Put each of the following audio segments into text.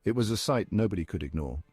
It was a sight nobody could ignore.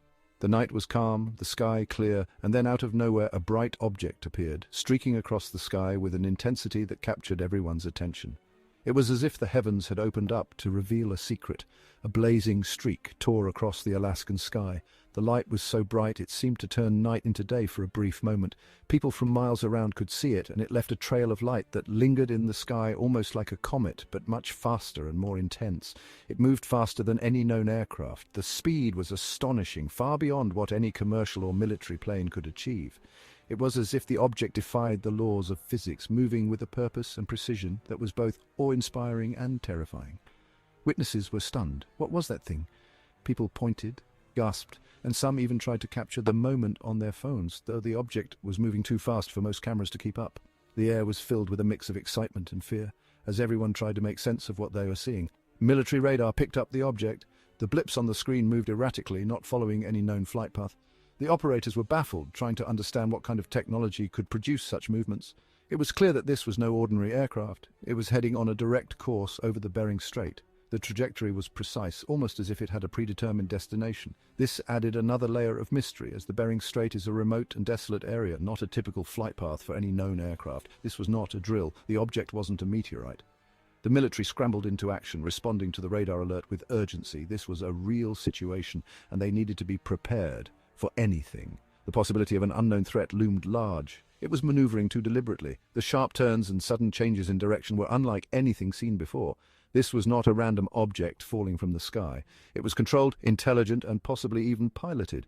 The night was calm, the sky clear, and then out of nowhere a bright object appeared, streaking across the sky with an intensity that captured everyone's attention. It was as if the heavens had opened up to reveal a secret. A blazing streak tore across the Alaskan sky. The light was so bright it seemed to turn night into day for a brief moment. People from miles around could see it, and it left a trail of light that lingered in the sky almost like a comet, but much faster and more intense. It moved faster than any known aircraft. The speed was astonishing, far beyond what any commercial or military plane could achieve. It was as if the object defied the laws of physics, moving with a purpose and precision that was both awe-inspiring and terrifying. Witnesses were stunned. What was that thing? People pointed, gasped, and some even tried to capture the moment on their phones, though the object was moving too fast for most cameras to keep up. The air was filled with a mix of excitement and fear, as everyone tried to make sense of what they were seeing. Military radar picked up the object. The blips on the screen moved erratically, not following any known flight path. The operators were baffled, trying to understand what kind of technology could produce such movements. It was clear that this was no ordinary aircraft. It was heading on a direct course over the Bering Strait. The trajectory was precise, almost as if it had a predetermined destination. This added another layer of mystery, as the Bering Strait is a remote and desolate area, not a typical flight path for any known aircraft. This was not a drill. The object wasn't a meteorite. The military scrambled into action, responding to the radar alert with urgency. This was a real situation, and they needed to be prepared for anything. The possibility of an unknown threat loomed large. It was maneuvering too deliberately. The sharp turns and sudden changes in direction were unlike anything seen before. This was not a random object falling from the sky. It was controlled, intelligent, and possibly even piloted.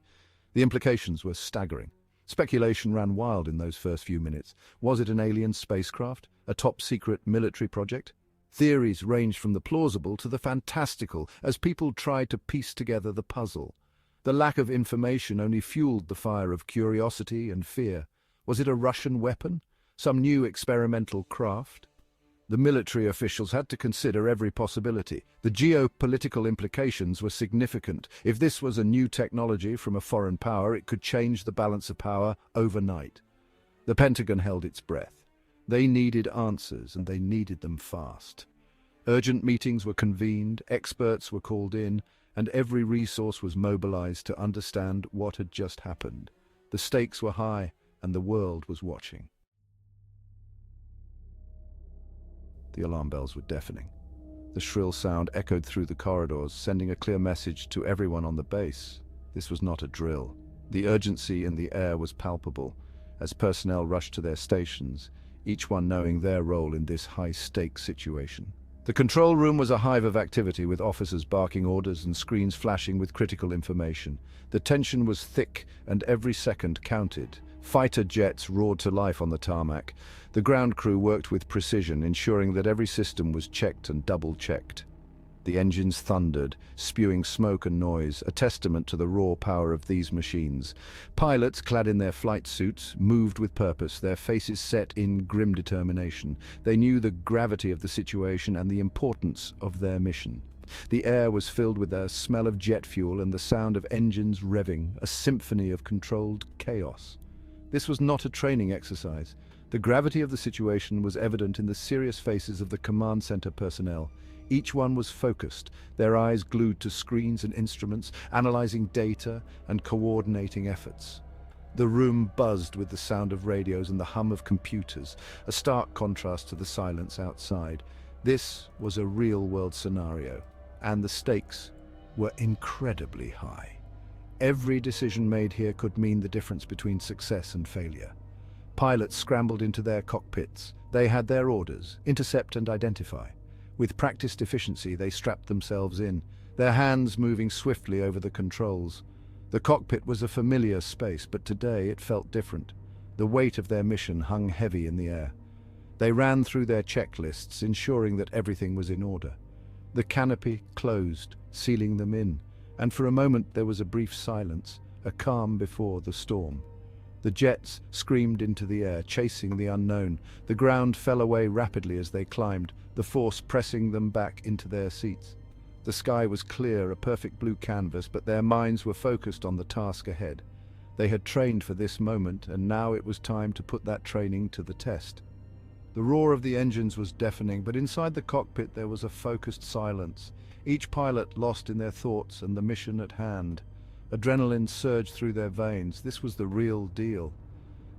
The implications were staggering. Speculation ran wild in those first few minutes. Was it an alien spacecraft? A top-secret military project? Theories ranged from the plausible to the fantastical as people tried to piece together the puzzle. The lack of information only fueled the fire of curiosity and fear. Was it a Russian weapon? Some new experimental craft? The military officials had to consider every possibility. The geopolitical implications were significant. If this was a new technology from a foreign power, it could change the balance of power overnight. The Pentagon held its breath. They needed answers, and they needed them fast. Urgent meetings were convened, experts were called in, and every resource was mobilized to understand what had just happened. The stakes were high, and the world was watching. The alarm bells were deafening. The shrill sound echoed through the corridors, sending a clear message to everyone on the base. This was not a drill. The urgency in the air was palpable, as personnel rushed to their stations, each one knowing their role in this high-stakes situation. The control room was a hive of activity, with officers barking orders and screens flashing with critical information. The tension was thick, and every second counted. Fighter jets roared to life on the tarmac. The ground crew worked with precision, ensuring that every system was checked and double-checked. The engines thundered, spewing smoke and noise, a testament to the raw power of these machines. Pilots, clad in their flight suits, moved with purpose, their faces set in grim determination. They knew the gravity of the situation and the importance of their mission. The air was filled with the smell of jet fuel and the sound of engines revving, a symphony of controlled chaos. This was not a training exercise. The gravity of the situation was evident in the serious faces of the command center personnel. Each one was focused, their eyes glued to screens and instruments, analyzing data and coordinating efforts. The room buzzed with the sound of radios and the hum of computers, a stark contrast to the silence outside. This was a real-world scenario, and the stakes were incredibly high. Every decision made here could mean the difference between success and failure. Pilots scrambled into their cockpits. They had their orders: intercept and identify. With practiced efficiency, they strapped themselves in, their hands moving swiftly over the controls. The cockpit was a familiar space, but today it felt different. The weight of their mission hung heavy in the air. They ran through their checklists, ensuring that everything was in order. The canopy closed, sealing them in, and for a moment there was a brief silence, a calm before the storm. The jets screamed into the air, chasing the unknown. The ground fell away rapidly as they climbed, the force pressing them back into their seats. The sky was clear, a perfect blue canvas, but their minds were focused on the task ahead. They had trained for this moment, and now it was time to put that training to the test. The roar of the engines was deafening, but inside the cockpit there was a focused silence. each pilot lost in their thoughts and the mission at hand. Adrenaline surged through their veins. This was the real deal.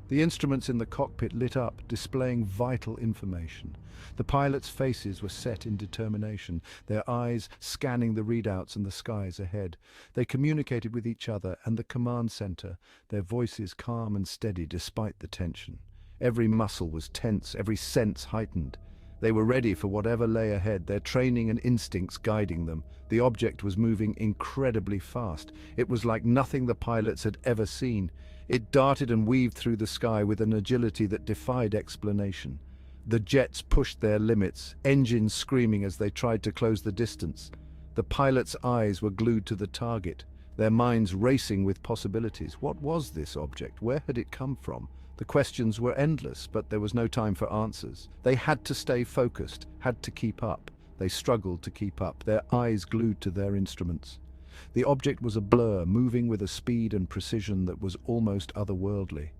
The instruments in the cockpit lit up, displaying vital information. The pilots' faces were set in determination, their eyes scanning the readouts and the skies ahead. They communicated with each other and the command center, their voices calm and steady despite the tension. Every muscle was tense, every sense heightened. They were ready for whatever lay ahead, their training and instincts guiding them. The object was moving incredibly fast. It was like nothing the pilots had ever seen. It darted and weaved through the sky with an agility that defied explanation. The jets pushed their limits, engines screaming as they tried to close the distance. The pilots' eyes were glued to the target, their minds racing with possibilities. What was this object? Where had it come from? The questions were endless, but there was no time for answers. They had to stay focused, had to keep up. They struggled to keep up, their eyes glued to their instruments. The object was a blur, moving with a speed and precision that was almost otherworldly.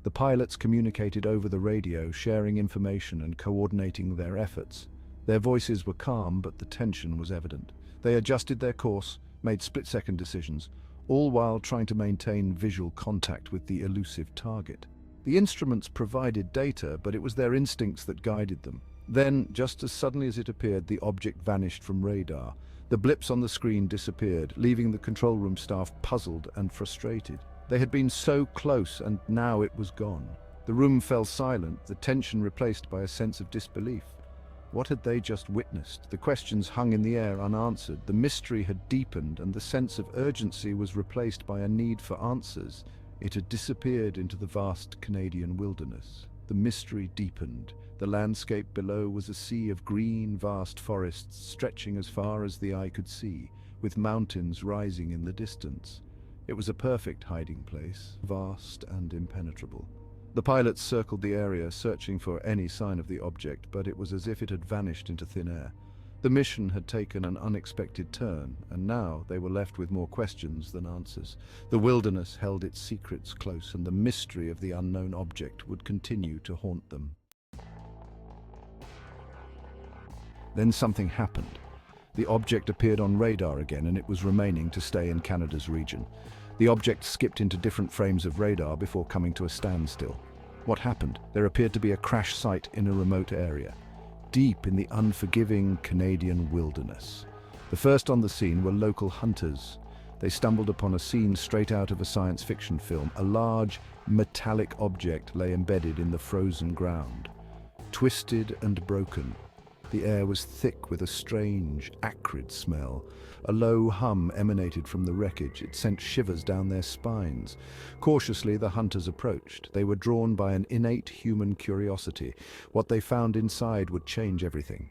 The pilots communicated over the radio, sharing information and coordinating their efforts. Their voices were calm, but the tension was evident. They adjusted their course, made split-second decisions, all while trying to maintain visual contact with the elusive target. The instruments provided data, but it was their instincts that guided them. Then, just as suddenly as it appeared, the object vanished from radar. The blips on the screen disappeared, leaving the control room staff puzzled and frustrated. They had been so close, and now it was gone. The room fell silent, the tension replaced by a sense of disbelief. What had they just witnessed? The questions hung in the air unanswered. The mystery had deepened, and the sense of urgency was replaced by a need for answers. It had disappeared into the vast Canadian wilderness. The mystery deepened. The landscape below was a sea of green, vast forests stretching as far as the eye could see, with mountains rising in the distance. It was a perfect hiding place, vast and impenetrable. The pilots circled the area, searching for any sign of the object, but it was as if it had vanished into thin air. The mission had taken an unexpected turn, and now they were left with more questions than answers. The wilderness held its secrets close, and the mystery of the unknown object would continue to haunt them. Then something happened. The object appeared on radar again, and it was remaining to stay in Canada's region. The object skipped into different frames of radar before coming to a standstill. What happened? There appeared to be a crash site in a remote area, deep in the unforgiving Canadian wilderness. The first on the scene were local hunters. They stumbled upon a scene straight out of a science fiction film. A large, metallic object lay embedded in the frozen ground. Twisted and broken, the air was thick with a strange, acrid smell. A low hum emanated from the wreckage. It sent shivers down their spines. Cautiously, the hunters approached. They were drawn by an innate human curiosity. What they found inside would change everything.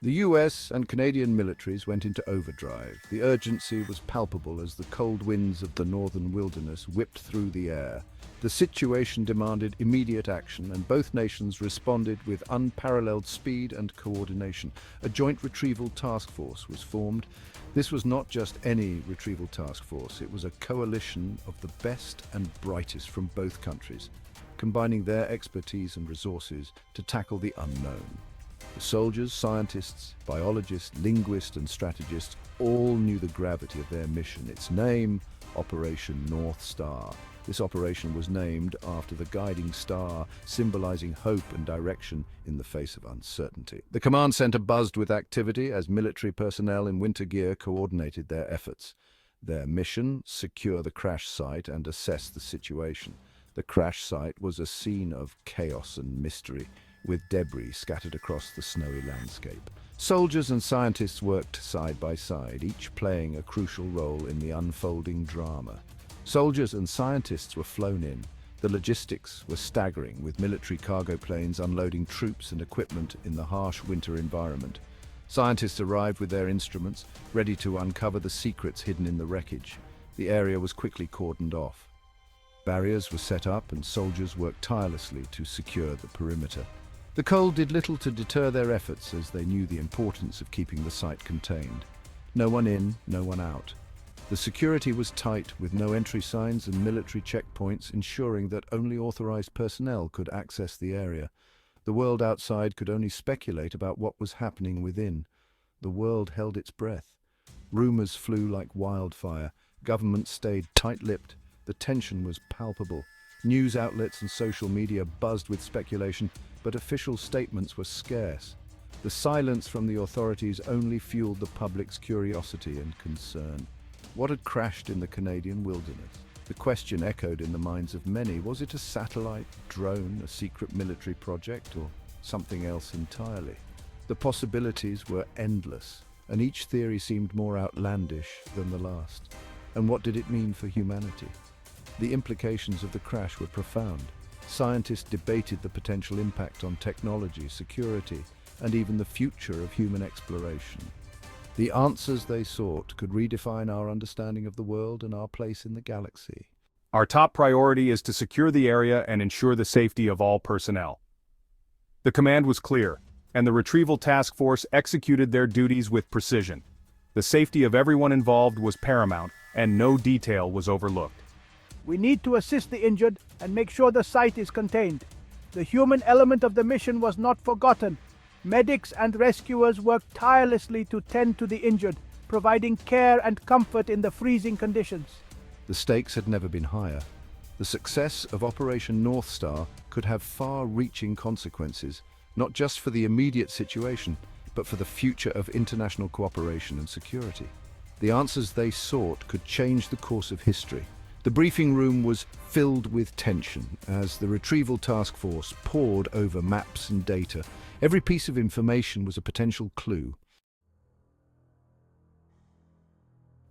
The US and Canadian militaries went into overdrive. The urgency was palpable as the cold winds of the northern wilderness whipped through the air. The situation demanded immediate action, and both nations responded with unparalleled speed and coordination. A joint retrieval task force was formed. This was not just any retrieval task force, it was a coalition of the best and brightest from both countries, combining their expertise and resources to tackle the unknown. The soldiers, scientists, biologists, linguists, and strategists all knew the gravity of their mission. Its name, Operation North Star. This operation was named after the guiding star, symbolizing hope and direction in the face of uncertainty. The command center buzzed with activity as military personnel in winter gear coordinated their efforts. Their mission: secure the crash site and assess the situation. The crash site was a scene of chaos and mystery, with debris scattered across the snowy landscape. Soldiers and scientists worked side by side, each playing a crucial role in the unfolding drama. Soldiers and scientists were flown in. The logistics were staggering, with military cargo planes unloading troops and equipment in the harsh winter environment. Scientists arrived with their instruments, ready to uncover the secrets hidden in the wreckage. The area was quickly cordoned off. Barriers were set up, and soldiers worked tirelessly to secure the perimeter. The cold did little to deter their efforts, as they knew the importance of keeping the site contained. No one in, no one out. The security was tight, with no entry signs and military checkpoints ensuring that only authorized personnel could access the area. The world outside could only speculate about what was happening within. The world held its breath. Rumors flew like wildfire. Governments stayed tight-lipped. The tension was palpable. News outlets and social media buzzed with speculation, but official statements were scarce. The silence from the authorities only fueled the public's curiosity and concern. What had crashed in the Canadian wilderness? The question echoed in the minds of many. Was it a satellite, drone, a secret military project, or something else entirely? The possibilities were endless, and each theory seemed more outlandish than the last. And what did it mean for humanity? The implications of the crash were profound. Scientists debated the potential impact on technology, security, and even the future of human exploration. The answers they sought could redefine our understanding of the world and our place in the galaxy. Our top priority is to secure the area and ensure the safety of all personnel. The command was clear, and the retrieval task force executed their duties with precision. The safety of everyone involved was paramount, and no detail was overlooked. We need to assist the injured and make sure the site is contained. The human element of the mission was not forgotten. Medics and rescuers worked tirelessly to tend to the injured, providing care and comfort in the freezing conditions. The stakes had never been higher. The success of Operation North Star could have far-reaching consequences, not just for the immediate situation, but for the future of international cooperation and security. The answers they sought could change the course of history. The briefing room was filled with tension as the retrieval task force pored over maps and data. Every piece of information was a potential clue.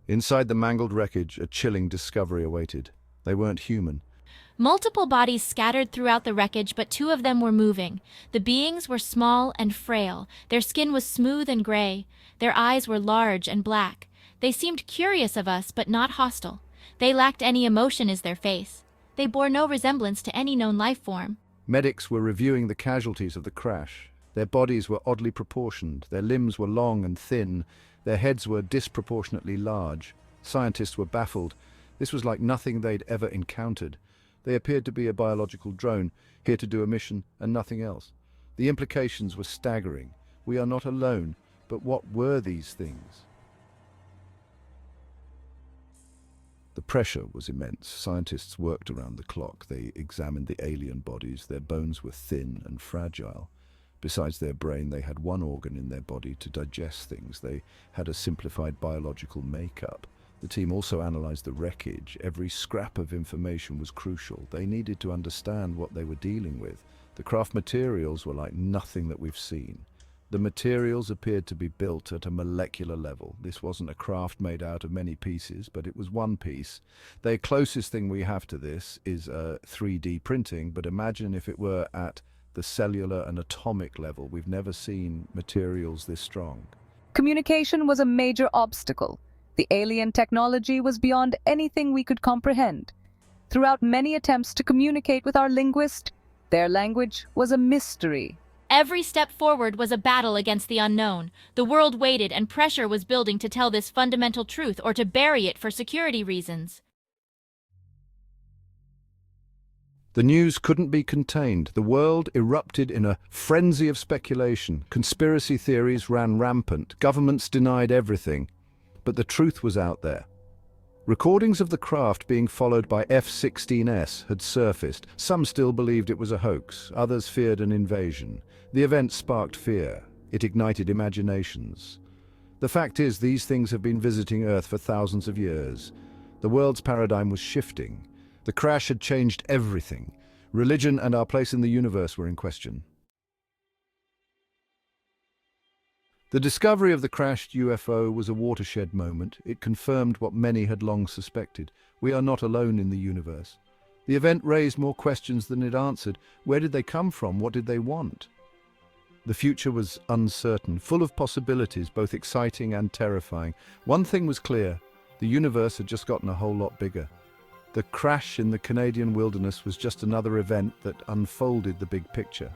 Inside the mangled wreckage, a chilling discovery awaited. They weren't human. Multiple bodies scattered throughout the wreckage, but two of them were moving. The beings were small and frail. Their skin was smooth and gray. Their eyes were large and black. They seemed curious of us, but not hostile. They lacked any emotion in their face. They bore no resemblance to any known life form. Medics were reviewing the casualties of the crash. Their bodies were oddly proportioned. Their limbs were long and thin. Their heads were disproportionately large. Scientists were baffled. This was like nothing they'd ever encountered. They appeared to be a biological drone, here to do a mission and nothing else. The implications were staggering. We are not alone, but what were these things? The pressure was immense. Scientists worked around the clock. They examined the alien bodies. Their bones were thin and fragile. Besides their brain, they had one organ in their body to digest things. They had a simplified biological makeup. The team also analyzed the wreckage. Every scrap of information was crucial. They needed to understand what they were dealing with. The craft materials were like nothing that we've seen. The materials appeared to be built at a molecular level. This wasn't a craft made out of many pieces, but it was one piece. The closest thing we have to this is 3D printing, but imagine if it were at the cellular and atomic level. We've never seen materials this strong. Communication was a major obstacle. The alien technology was beyond anything we could comprehend. Throughout many attempts to communicate with our linguist, their language was a mystery. Every step forward was a battle against the unknown. The world waited, and pressure was building to tell this fundamental truth or to bury it for security reasons. The news couldn't be contained. The world erupted in a frenzy of speculation. Conspiracy theories ran rampant. Governments denied everything. But the truth was out there. Recordings of the craft being followed by F-16s had surfaced. Some still believed it was a hoax. Others feared an invasion. The event sparked fear. It ignited imaginations. The fact is, these things have been visiting Earth for thousands of years. The world's paradigm was shifting. The crash had changed everything. Religion and our place in the universe were in question. The discovery of the crashed UFO was a watershed moment. It confirmed what many had long suspected. We are not alone in the universe. The event raised more questions than it answered. Where did they come from? What did they want? The future was uncertain, full of possibilities, both exciting and terrifying. One thing was clear: the universe had just gotten a whole lot bigger. The crash in the Canadian wilderness was just another event that unfolded the big picture.